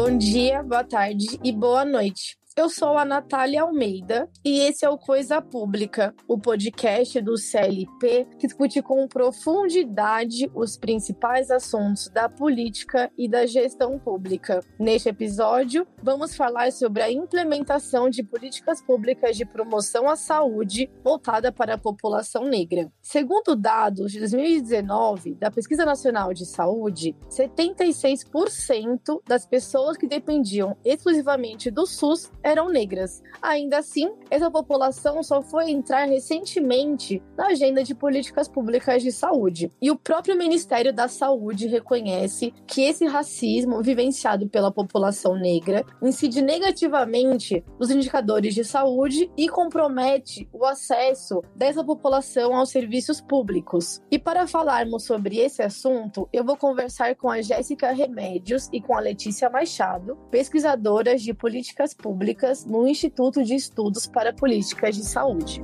Bom dia, boa tarde e boa noite. Eu sou a Natália Almeida e esse é o Coisa Pública, o podcast do CLP que discute com profundidade os principais assuntos da política e da gestão pública. Neste episódio, vamos falar sobre a implementação de políticas públicas de promoção à saúde voltada para a população negra. Segundo dados de 2019 da Pesquisa Nacional de Saúde, 76% das pessoas que dependiam exclusivamente do SUS eram negras. Ainda assim, essa população só foi entrar recentemente na agenda de políticas públicas de saúde. E o próprio Ministério da Saúde reconhece que esse racismo vivenciado pela população negra incide negativamente nos indicadores de saúde e compromete o acesso dessa população aos serviços públicos. E para falarmos sobre esse assunto, eu vou conversar com a Jéssica Remédios e com a Letícia Machado, pesquisadoras de políticas públicas no Instituto de Estudos para Políticas de Saúde.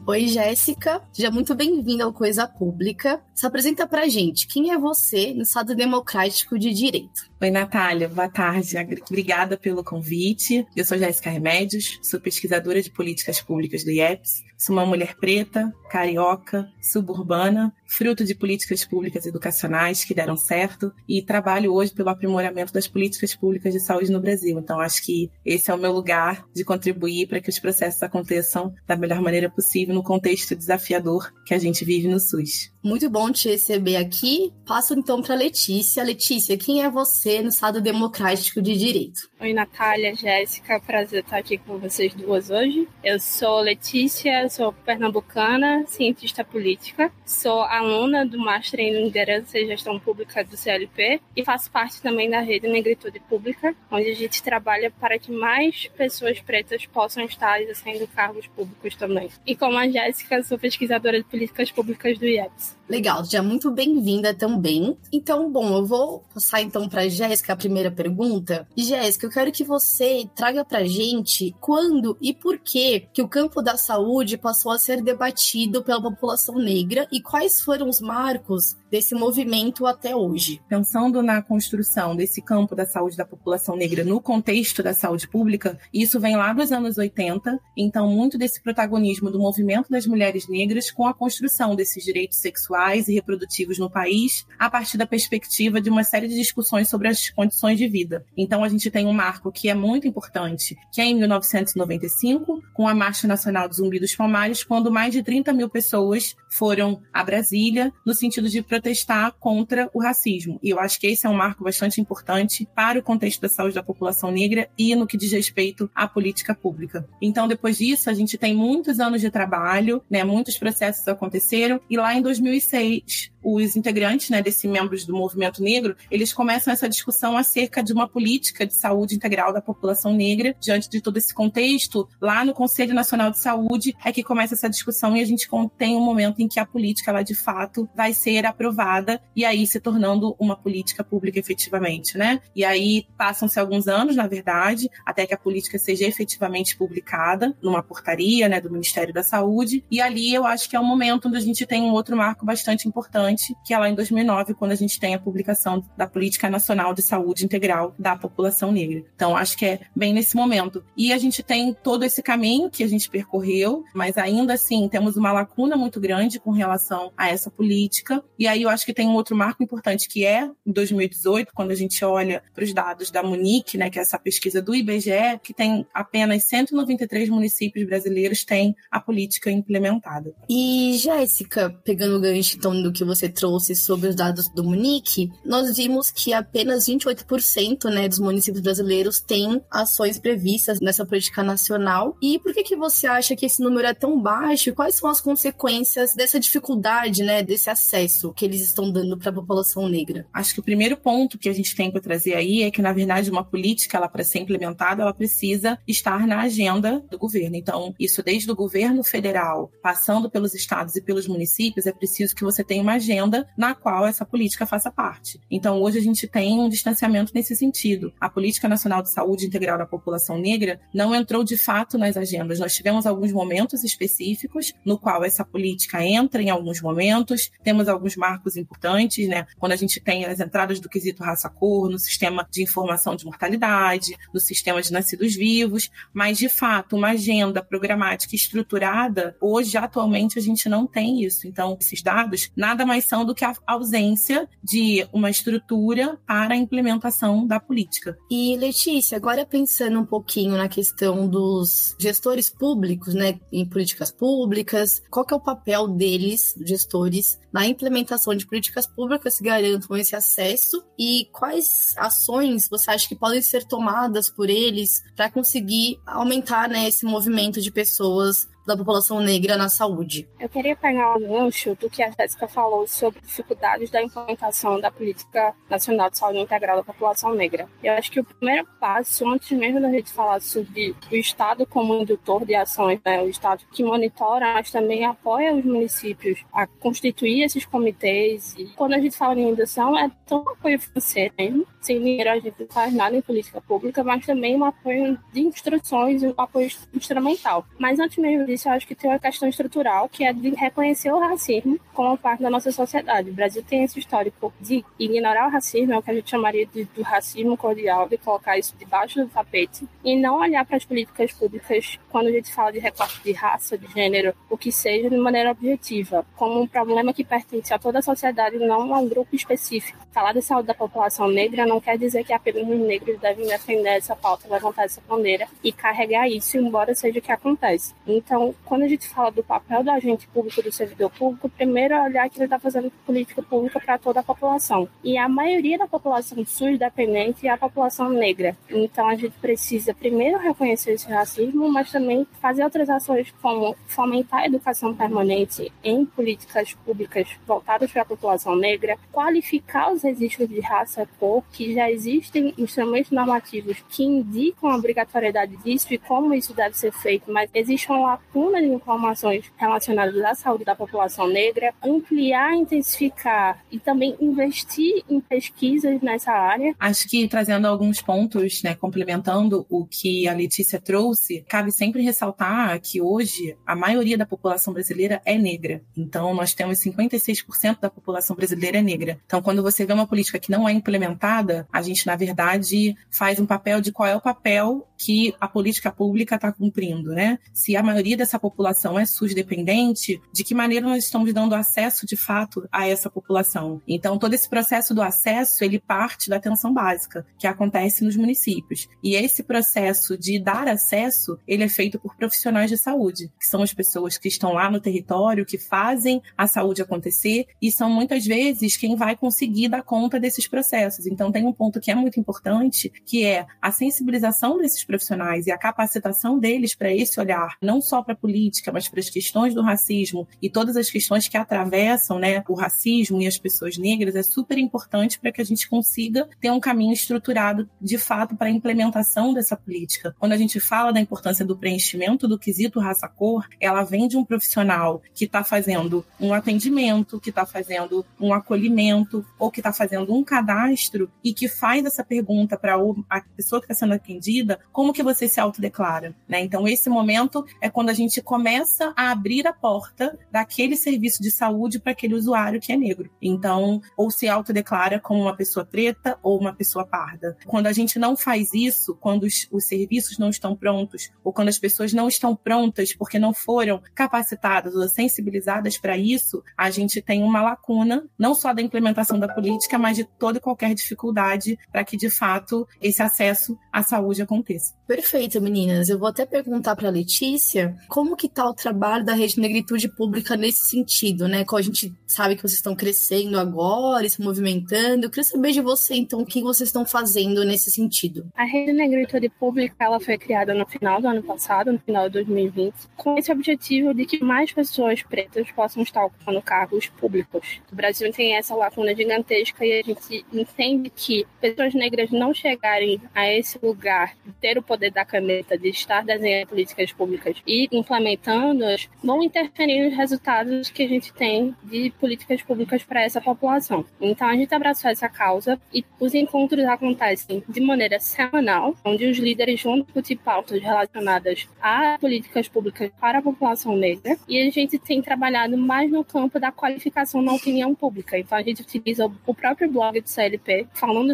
Oi, Jéssica. Seja muito bem-vinda ao Coisa Pública. Se apresenta pra gente. Quem é você no Estado Democrático de Direito? Oi, Natália. Boa tarde. Obrigada pelo convite. Eu sou Jéssica Remédios, sou pesquisadora de políticas públicas do IEPS. Sou uma mulher preta, carioca, suburbana, fruto de políticas públicas educacionais que deram certo e trabalho hoje pelo aprimoramento das políticas públicas de saúde no Brasil. Então, acho que esse é o meu lugar de contribuir para que os processos aconteçam da melhor maneira possível no contexto desafiador que a gente vive no SUS. Muito bom te receber aqui. Passo então para Letícia. Letícia, quem é você no Estado Democrático de Direito? Oi, Natália, Jéssica, prazer estar aqui com vocês duas hoje. Eu sou Letícia, sou pernambucana, cientista política, sou aluna do Master em Liderança e Gestão Pública do CLP e faço parte também da Rede Negritude Pública, onde a gente trabalha para que mais pessoas pretas possam estar exercendo cargos públicos também. E como a Jéssica, sou pesquisadora de políticas públicas do IEPS. Legal, já muito bem-vinda também. Então, bom, eu vou passar então para a Jéssica a primeira pergunta. Jéssica, eu quero que você traga para a gente quando e por que o campo da saúde passou a ser debatido pela população negra e quais foram os marcos desse movimento até hoje. Pensando na construção desse campo da saúde da população negra no contexto da saúde pública, isso vem lá dos anos 80, então muito desse protagonismo do movimento das mulheres negras com a construção desses direitos sexuais e reprodutivos no país, a partir da perspectiva de uma série de discussões sobre as condições de vida. Então a gente tem um marco que é muito importante, que é em 1995, com a Marcha Nacional do Zumbi dos Palmares, quando mais de 30 mil pessoas foram a Brasília no sentido de protestar contra o racismo. E eu acho que esse é um marco bastante importante para o contexto da saúde da população negra e no que diz respeito à política pública. Então, depois disso, a gente tem muitos anos de trabalho, muitos processos aconteceram, e lá em 2006, os integrantes desses membros do movimento negro, eles começam essa discussão acerca de uma política de saúde integral da população negra. Diante de todo esse contexto, lá no Conselho Nacional de Saúde é que começa essa discussão e a gente tem um momento em que a política, ela de fato vai ser aprovada e aí se tornando uma política pública efetivamente, E aí passam-se alguns anos, na verdade, até que a política seja efetivamente publicada numa portaria, do Ministério da Saúde, e ali eu acho que é um momento onde a gente tem um outro marco bastante importante, que é lá em 2009, quando a gente tem a publicação da Política Nacional de Saúde Integral da População Negra. Então, acho que é bem nesse momento. E a gente tem todo esse caminho que a gente percorreu, mas ainda assim temos uma lacuna muito grande com relação a essa política. E aí eu acho que tem um outro marco importante, que é em 2018, quando a gente olha para os dados da Munic, que é essa pesquisa do IBGE, que tem apenas 193 municípios brasileiros têm a política implementada. E, Jéssica, pegando o gancho então do que você trouxe sobre os dados do Munic, nós vimos que apenas 28% dos municípios brasileiros têm ações previstas nessa política nacional. E por que você acha que esse número é tão baixo? E quais são as consequências dessa dificuldade, desse acesso que eles estão dando para a população negra? Acho que o primeiro ponto que a gente tem para trazer aí é que, na verdade, uma política, ela para ser implementada, ela precisa estar na agenda do governo. Então, isso desde o governo federal, passando pelos estados e pelos municípios, é preciso que você tenha uma agenda agenda na qual essa política faça parte. Então, hoje a gente tem um distanciamento nesse sentido. A Política Nacional de Saúde Integral da População Negra não entrou de fato nas agendas. Nós tivemos alguns momentos específicos no qual essa política entra em alguns momentos, temos alguns marcos importantes, né? Quando a gente tem as entradas do quesito raça-cor no sistema de informação de mortalidade, no sistema de nascidos vivos, mas de fato uma agenda programática estruturada, hoje atualmente a gente não tem isso. Então esses dados nada mais são do que a ausência de uma estrutura para a implementação da política. E Letícia, agora pensando um pouquinho na questão dos gestores públicos, né, em políticas públicas, qual que é o papel deles, gestores, na implementação de políticas públicas que garantam esse acesso e quais ações você acha que podem ser tomadas por eles para conseguir aumentar, né, esse movimento de pessoas da população negra na saúde? Eu queria pegar um gancho do que a Jéssica falou sobre dificuldades da implementação da Política Nacional de Saúde Integral da População Negra. Eu acho que o primeiro passo, antes mesmo da gente falar sobre o Estado como indutor de ações, né, o Estado que monitora, mas também apoia os municípios a constituir esses comitês. E quando a gente fala em indução, é tão apoio financeiro mesmo. Sem dinheiro a gente não faz nada em política pública, mas também um apoio de instruções e um apoio instrumental. Mas antes mesmo disso, eu acho que tem uma questão estrutural, que é de reconhecer o racismo como parte da nossa sociedade. O Brasil tem esse histórico de ignorar o racismo, é o que a gente chamaria do racismo cordial, de colocar isso debaixo do tapete, e não olhar para as políticas públicas, quando a gente fala de recorte de raça, de gênero, o que seja, de maneira objetiva, como um problema que pertence a toda a sociedade, não a um grupo específico. Falar de saúde da população negra não quer dizer que apenas os negros devem defender essa pauta, levantar essa bandeira e carregar isso, embora seja o que acontece. Então, quando a gente fala do papel do agente público, do servidor público, primeiro é olhar que ele está fazendo política pública para toda a população. E a maioria da população SUS dependente é a população negra. Então, a gente precisa primeiro reconhecer esse racismo, mas também fazer outras ações como fomentar a educação permanente em políticas públicas voltadas para a população negra, qualificar os registros de raça e cor, que já existem instrumentos normativos que indicam a obrigatoriedade disso e como isso deve ser feito, mas existe uma lacuna de informações relacionadas à saúde da população negra, ampliar, intensificar e também investir em pesquisas nessa área. Acho que trazendo alguns pontos, né, complementando o que a Letícia trouxe, cabe sempre ressaltar que hoje a maioria da população brasileira é negra. Então nós temos 56% da população brasileira é negra. Então quando você vê uma política que não é implementada, a gente na verdade faz um papel de qual é o papel que a política pública está cumprindo, né? Se a maioria dessa população é SUS dependente, de que maneira nós estamos dando acesso de fato a essa população? Então todo esse processo do acesso, ele parte da atenção básica, que acontece nos municípios. E esse processo de dar acesso, ele é feito por profissionais de saúde, que são as pessoas que estão lá no território, que fazem a saúde acontecer e são muitas vezes quem vai conseguir dar conta desses processos. Então tem um ponto que é muito importante, que é a sensibilização desses profissionais e a capacitação deles para esse olhar, não só para a política, mas para as questões do racismo e todas as questões que atravessam, né, o racismo e as pessoas negras, é super importante para que a gente consiga ter um caminho estruturado, de fato, para a implementação dessa política. Quando a gente fala da importância do preenchimento do quesito raça-cor, ela vem de um profissional que está fazendo um atendimento, que está fazendo um acolhimento, ou que está fazendo um cadastro e que faz essa pergunta para a pessoa que está sendo atendida, como que você se autodeclara, né? Então, esse momento é quando a gente começa a abrir a porta daquele serviço de saúde para aquele usuário que é negro. Então, ou se autodeclara como uma pessoa preta ou uma pessoa parda. Quando a gente não faz isso, quando os serviços não estão prontos, ou quando as pessoas não estão prontas porque não foram capacitadas ou sensibilizadas para isso, a gente tem uma lacuna, não só da implementação da política, mas de toda e qualquer dificuldade para que, de fato, esse acesso à saúde aconteça. Perfeito, meninas. Eu vou até perguntar para a Letícia como que está o trabalho da Rede Negritude Pública nesse sentido, né? Como a gente sabe que vocês estão crescendo agora, se movimentando. Eu queria saber de você, então, o que vocês estão fazendo nesse sentido. A Rede Negritude Pública, ela foi criada no final do ano passado, no final de 2020, com esse objetivo de que mais pessoas pretas possam estar ocupando cargos públicos. O Brasil tem essa lacuna gigantesca e a gente entende que pessoas negras não chegarem a esse lugar de ter ter o poder da caneta, de estar desenhando políticas públicas e implementando-as, vão interferir nos resultados que a gente tem de políticas públicas para essa população. Então, a gente abraçou essa causa e os encontros acontecem de maneira semanal, onde os líderes vão discutir pautas relacionadas a políticas públicas para a população negra, e a gente tem trabalhado mais no campo da qualificação na opinião pública. Então, a gente utiliza o próprio blog do CLP, falando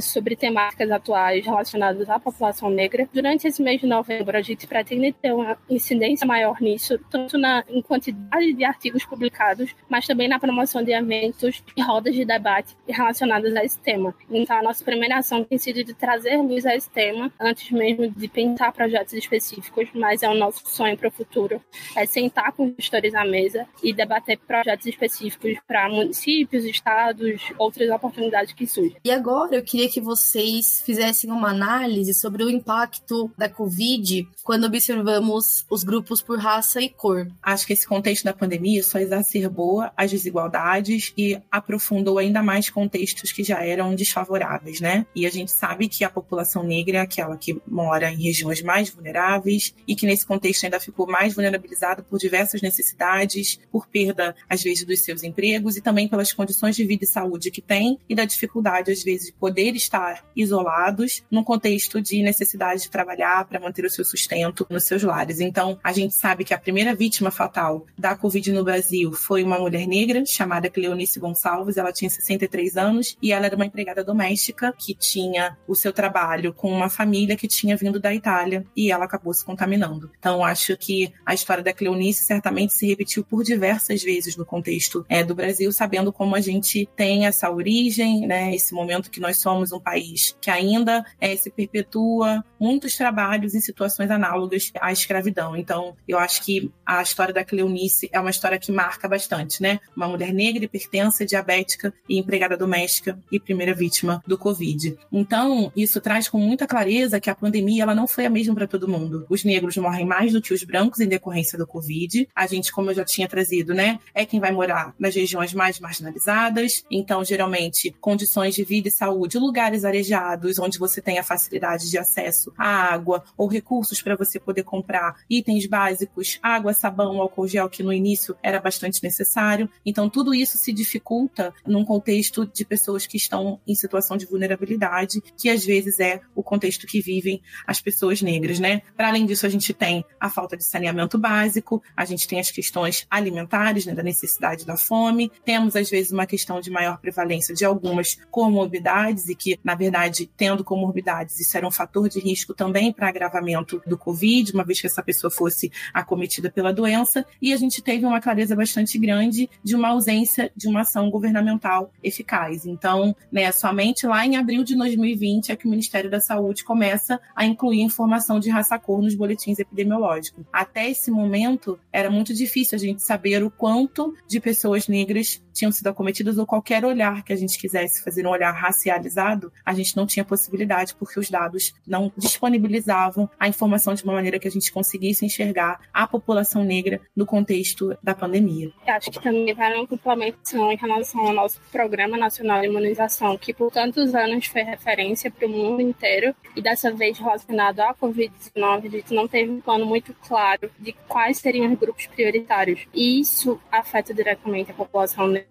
sobre temáticas atuais relacionadas à população negra. Durante esse mês de novembro, a gente pretende ter uma incidência maior nisso, tanto em quantidade de artigos publicados, mas também na promoção de eventos e rodas de debate relacionadas a esse tema. Então, a nossa primeira ação tem sido de trazer luz a esse tema, antes mesmo de pensar projetos específicos, mas é o nosso sonho para o futuro, é sentar com os gestores à mesa e debater projetos específicos para municípios, estados, outras oportunidades que surgem. E agora eu queria que vocês fizessem uma análise sobre o impacto da Covid quando observamos os grupos por raça e cor. Acho que esse contexto da pandemia só exacerbou as desigualdades e aprofundou ainda mais contextos que já eram desfavoráveis, né? E a gente sabe que a população negra é aquela que mora em regiões mais vulneráveis e que nesse contexto ainda ficou mais vulnerabilizada por diversas necessidades, por perda, às vezes, dos seus empregos e também pelas condições de vida e saúde que tem e da dificuldade, às vezes, de poder estar isolados num contexto de necessidade de trabalhar para manter o seu sustento nos seus lares. Então, a gente sabe que a primeira vítima fatal da Covid no Brasil foi uma mulher negra chamada Cleonice Gonçalves. Ela tinha 63 anos e ela era uma empregada doméstica que tinha o seu trabalho com uma família que tinha vindo da Itália e ela acabou se contaminando. Então, acho que a história da Cleonice certamente se repetiu por diversas vezes no contexto do Brasil, sabendo como a gente tem essa origem, né, esse momento que nós somos um país que ainda se perpetua muitos trabalhos em situações análogas à escravidão. Então, eu acho que a história da Cleonice é uma história que marca bastante, né? Uma mulher negra, hipertensa, diabética e empregada doméstica e primeira vítima do Covid. Então, isso traz com muita clareza que a pandemia ela não foi a mesma para todo mundo. Os negros morrem mais do que os brancos em decorrência do Covid. A gente, como eu já tinha trazido, né, é quem vai morar nas regiões mais marginalizadas. Então, geralmente, condições de vida e saúde, lugares arejados, onde você tem a facilidade de acesso à água ou recursos para você poder comprar itens básicos, água, sabão, álcool gel, que no início era bastante necessário. Então, tudo isso se dificulta num contexto de pessoas que estão em situação de vulnerabilidade, que às vezes é o contexto que vivem as pessoas negras, né? Para além disso, a gente tem a falta de saneamento básico, a gente tem as questões alimentares, né, da necessidade da fome, temos às vezes uma questão de maior prevalência de algumas comorbidades e que, na verdade, tendo comorbidades, isso era um fator de risco também para agravamento do Covid, uma vez que essa pessoa fosse acometida pela doença, e a gente teve uma clareza bastante grande de uma ausência de uma ação governamental eficaz. Então, né, somente lá em abril de 2020 é que o Ministério da Saúde começa a incluir informação de raça-cor nos boletins epidemiológicos. Até esse momento, era muito difícil a gente saber o quanto de pessoas negras tinham sido acometidas ou qualquer olhar que a gente quisesse fazer um olhar racializado, a gente não tinha possibilidade porque os dados não disponibilizavam a informação de uma maneira que a gente conseguisse enxergar a população negra no contexto da pandemia. Eu acho que também vai uma complementação em relação ao nosso Programa Nacional de Imunização, que por tantos anos foi referência para o mundo inteiro e dessa vez relacionado à Covid-19, a gente não teve um plano muito claro de quais seriam os grupos prioritários. E isso afeta diretamente a população negra,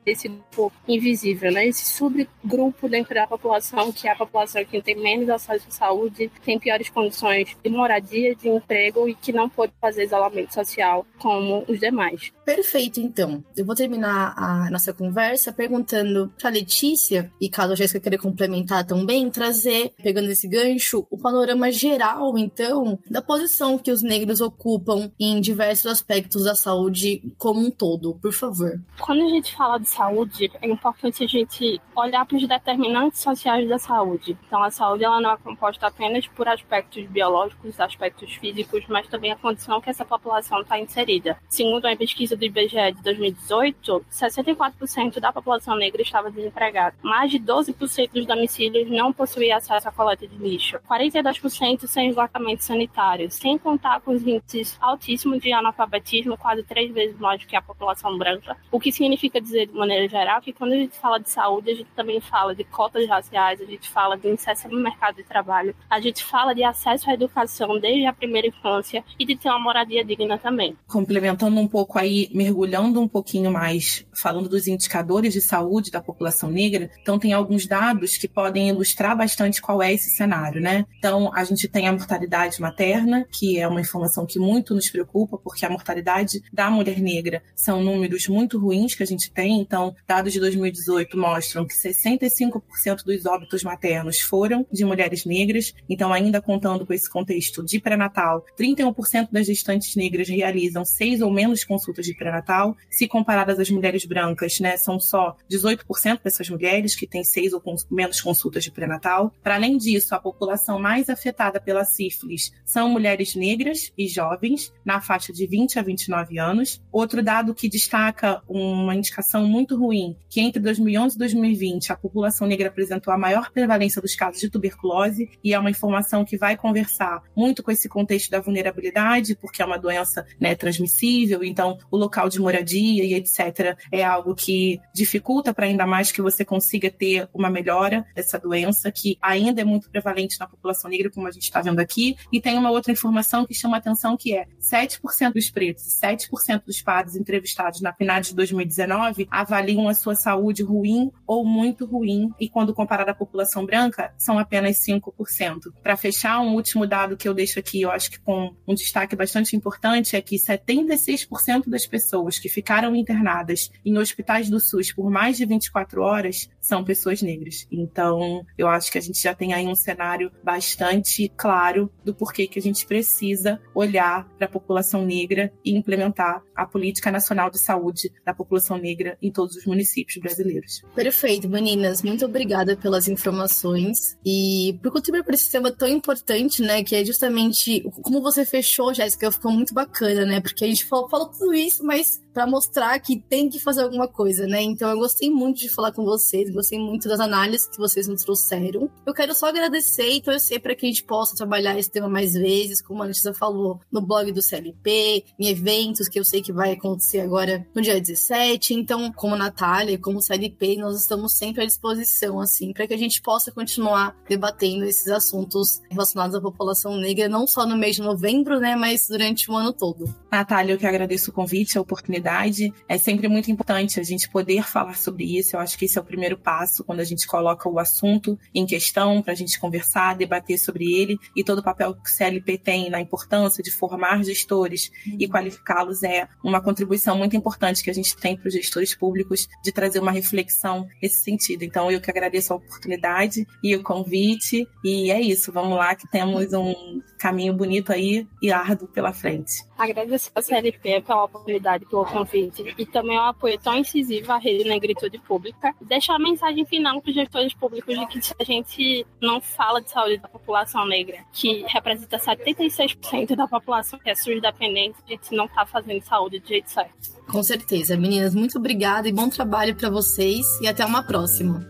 esse grupo invisível, né? Esse subgrupo dentro da população, que é a população que tem menos acesso à saúde, tem piores condições de moradia, de emprego e que não pode fazer isolamento social como os demais. Perfeito, então. Eu vou terminar a nossa conversa perguntando para Letícia, e caso a Jéssica queira complementar também, trazer, pegando esse gancho, o panorama geral, então, da posição que os negros ocupam em diversos aspectos da saúde como um todo, por favor. Quando a gente fala de saúde, é importante a gente olhar para os determinantes sociais da saúde. Então, a saúde ela não é composta apenas por aspectos biológicos, aspectos físicos, mas também a condição que essa população está inserida. Segundo uma pesquisa do IBGE de 2018, 64% da população negra estava desempregada. Mais de 12% dos domicílios não possuíam acesso à coleta de lixo. 42% sem esgotamento sanitário, sem contar com os índices altíssimos de analfabetismo, quase 3 vezes mais do que a população branca, o que significa significa dizer, de maneira geral, que quando a gente fala de saúde, a gente também fala de cotas raciais, a gente fala de inserção no mercado de trabalho, a gente fala de acesso à educação desde a primeira infância e de ter uma moradia digna também. Complementando um pouco aí, mergulhando um pouquinho mais, falando dos indicadores de saúde da população negra, então tem alguns dados que podem ilustrar bastante qual é esse cenário, né? Então, a gente tem a mortalidade materna, que é uma informação que muito nos preocupa, porque a mortalidade da mulher negra são números muito ruins que a gente tem. Então, dados de 2018 mostram que 65% dos óbitos maternos foram de mulheres negras. Então, ainda contando com esse contexto de pré-natal, 31% das gestantes negras realizam 6 ou menos consultas de pré-natal. Se comparadas às mulheres brancas, né, são só 18% dessas mulheres que têm 6 ou menos consultas de pré-natal. Para além disso, a população mais afetada pela sífilis são mulheres negras e jovens, na faixa de 20 a 29 anos. Outro dado que destaca uma indicação muito ruim, que entre 2011 e 2020, a população negra apresentou a maior prevalência dos casos de tuberculose, e é uma informação que vai conversar muito com esse contexto da vulnerabilidade, porque é uma doença, né, transmissível, então o local de moradia e etc. é algo que dificulta para ainda mais que você consiga ter uma melhora dessa doença, que ainda é muito prevalente na população negra, como a gente está vendo aqui. E tem uma outra informação que chama atenção, que é 7% dos pretos e 7% dos pardos entrevistados na PNAD de 2019 avaliam a sua saúde ruim ou muito ruim, e quando comparado à população branca, são apenas 5%. Para fechar, um último dado que eu deixo aqui, eu acho que com um destaque bastante importante, é que 76% das pessoas que ficaram internadas em hospitais do SUS por mais de 24 horas são pessoas negras. Então, eu acho que a gente já tem aí um cenário bastante claro do porquê que a gente precisa olhar para a população negra e implementar a Política Nacional de Saúde da população negra em todos os municípios brasileiros. Perfeito, meninas. Muito obrigada pelas informações e por contribuir para esse tema tão importante, né, que é justamente como você fechou, Jéssica, ficou muito bacana, né, porque a gente falou tudo isso, mas para mostrar que tem que fazer alguma coisa, né, então eu gostei muito de falar com vocês, gostei muito das análises que vocês nos trouxeram. Eu quero só agradecer e torcer para que a gente possa trabalhar esse tema mais vezes, como a Letícia falou, no blog do CLP, em eventos que eu sei que vai acontecer agora no dia 17, então, como Natália e como CLP, nós estamos sempre à disposição, assim, para que a gente possa continuar debatendo esses assuntos relacionados à população negra, não só no mês de novembro, né, mas durante o ano todo. Natália, eu que agradeço o convite, a oportunidade. É sempre muito importante a gente poder falar sobre isso. Eu acho que esse é o primeiro passo, quando a gente coloca o assunto em questão, para a gente conversar, debater sobre ele, e todo o papel que o CLP tem na importância de formar gestores e qualificá-los é uma contribuição muito importante que a gente tem para os gestores públicos de trazer uma reflexão nesse sentido. Então, eu que agradeço a oportunidade e o convite, e é isso, vamos lá que temos um caminho bonito aí e árduo pela frente. Agradeço a CLP pela oportunidade, pelo convite e também o apoio tão incisivo à Rede Negritude Pública. Deixar a mensagem final para os gestores públicos de que se a gente não fala de saúde da população negra, que representa 76% da população que é SUS dependente, a gente não está fazendo saúde do jeito certo. Com certeza. Meninas, muito obrigada e bom trabalho para vocês e até uma próxima.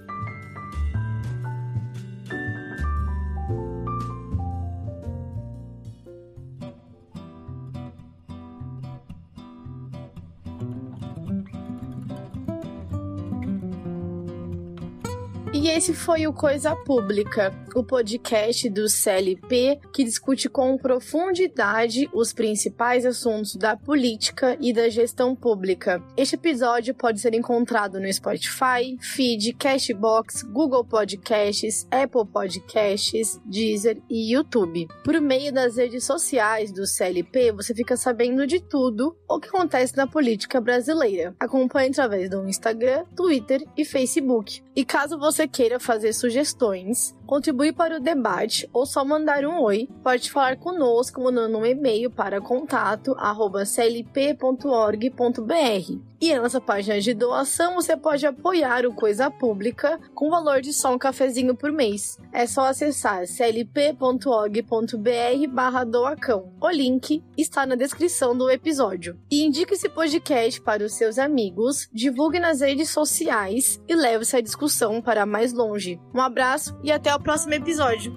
E esse foi o Coisa Pública, o podcast do CLP que discute com profundidade os principais assuntos da política e da gestão pública. Este episódio pode ser encontrado no Spotify, Feed, Cashbox, Google Podcasts, Apple Podcasts, Deezer e YouTube. Por meio das redes sociais do CLP, você fica sabendo de tudo o que acontece na política brasileira. Acompanhe através do Instagram, Twitter e Facebook. E caso você queira fazer sugestões, contribuir para o debate ou só mandar um oi, pode falar conosco mandando um e-mail para contato@clp.org.br. E na nossa página de doação você pode apoiar o Coisa Pública com o valor de só um cafezinho por mês. É só acessar clp.org.br/doacão. O link está na descrição do episódio. E indique esse podcast para os seus amigos, divulgue nas redes sociais e leve essa discussão para mais longe. Um abraço e até o próximo episódio.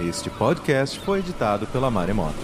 Este podcast foi editado pela Maremoto.